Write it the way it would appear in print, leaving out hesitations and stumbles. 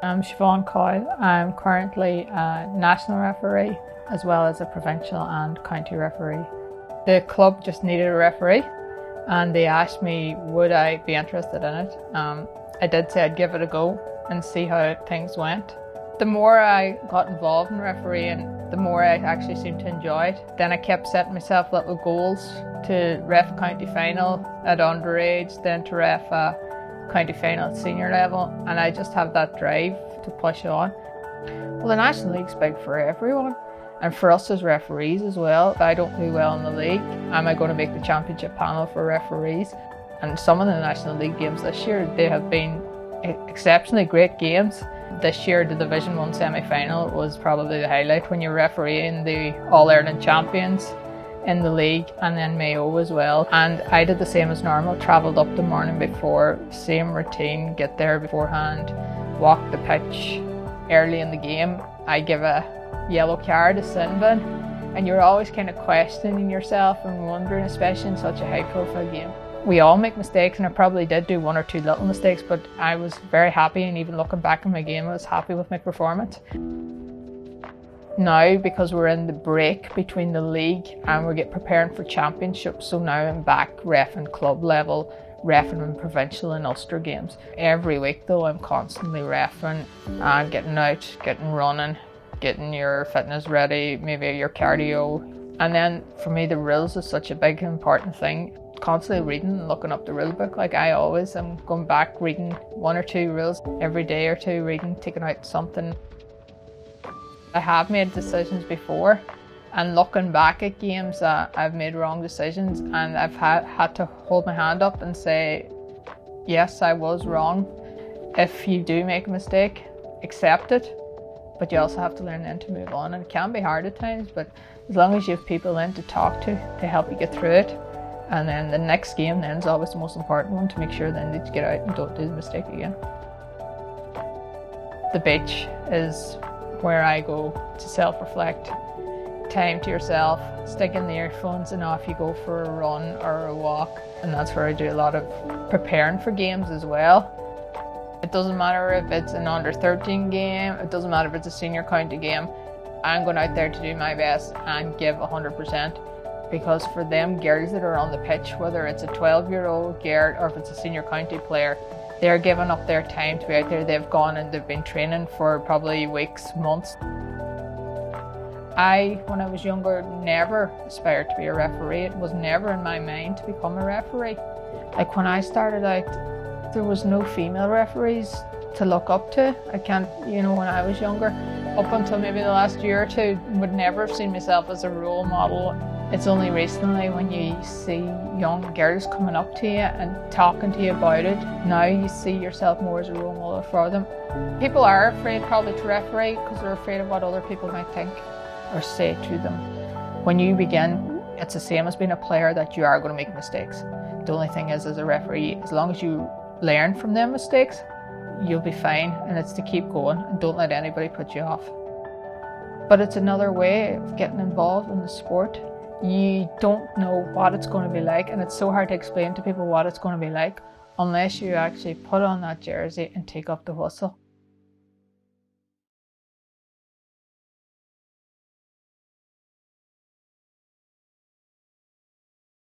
I'm Siobhan Coyle. I'm currently a national referee as well as a provincial and county referee. The club just needed a referee and they asked me would I be interested in it. I did say I'd give it a go and see how things went. The more I got involved in refereeing, the more I actually seemed to enjoy it. Then I kept setting myself little goals to ref a county final at underage, then to ref a county final at senior level, and I just have that drive to push on. Well, the National League's big for everyone, and for us as referees as well. If I don't do well in the league, am I going to make the championship panel for referees? And some of the National League games this year, they have been exceptionally great games. This year, the Division 1 semi-final was probably the highlight when you're refereeing the All-Ireland champions in the league, and then Mayo as well. And I did the same as normal, travelled up the morning before, same routine, get there beforehand, walk the pitch early in the game. I give a yellow card to Siobhan, and you're always kind of questioning yourself and wondering, especially in such a high profile game. We all make mistakes, and I probably did do one or two little mistakes, but I was very happy, and even looking back on my game, I was happy with my performance. Now, because we're in the break between the league and we're preparing for championships, so now I'm back reffing club level, reffing in provincial and Ulster games. Every week though, I'm constantly reffing and getting out, getting running, getting your fitness ready, maybe your cardio. And then for me, the rules is such a big important thing. Constantly reading and looking up the rule book, like I always am going back reading one or two rules every day or two, reading, taking out something. I have made decisions before, and looking back at games I've made wrong decisions, and I've had to hold my hand up and say, yes, I was wrong. If you do make a mistake, accept it, but you also have to learn then to move on. And it can be hard at times, but as long as you have people in to talk to help you get through it, and then the next game then is always the most important one, to make sure then that you get out and don't do the mistake again. The beach is where I go to self-reflect, time to yourself, stick in the earphones and off you go for a run or a walk. And that's where I do a lot of preparing for games as well. It doesn't matter if it's an under 13 game, it doesn't matter if it's a senior county game, I'm going out there to do my best and give 100%. Because for them girls that are on the pitch, whether it's a 12-year-old girl or if it's a senior county player, they're giving up their time to be out there. They've gone and they've been training for probably weeks, months. When I was younger, never aspired to be a referee. It was never in my mind to become a referee. Like when I started out, there was no female referees to look up to. When I was younger, up until maybe the last year or two, would never have seen myself as a role model. It's only recently when you see young girls coming up to you and talking to you about it, now you see yourself more as a role model for them. People are afraid probably to referee because they're afraid of what other people might think or say to them. When you begin, it's the same as being a player, that you are going to make mistakes. The only thing is, as a referee, as long as you learn from them mistakes, you'll be fine, and it's to keep going and don't let anybody put you off. But it's another way of getting involved in the sport. You don't know what it's going to be like, and it's so hard to explain to people what it's going to be like unless you actually put on that jersey and take up the whistle.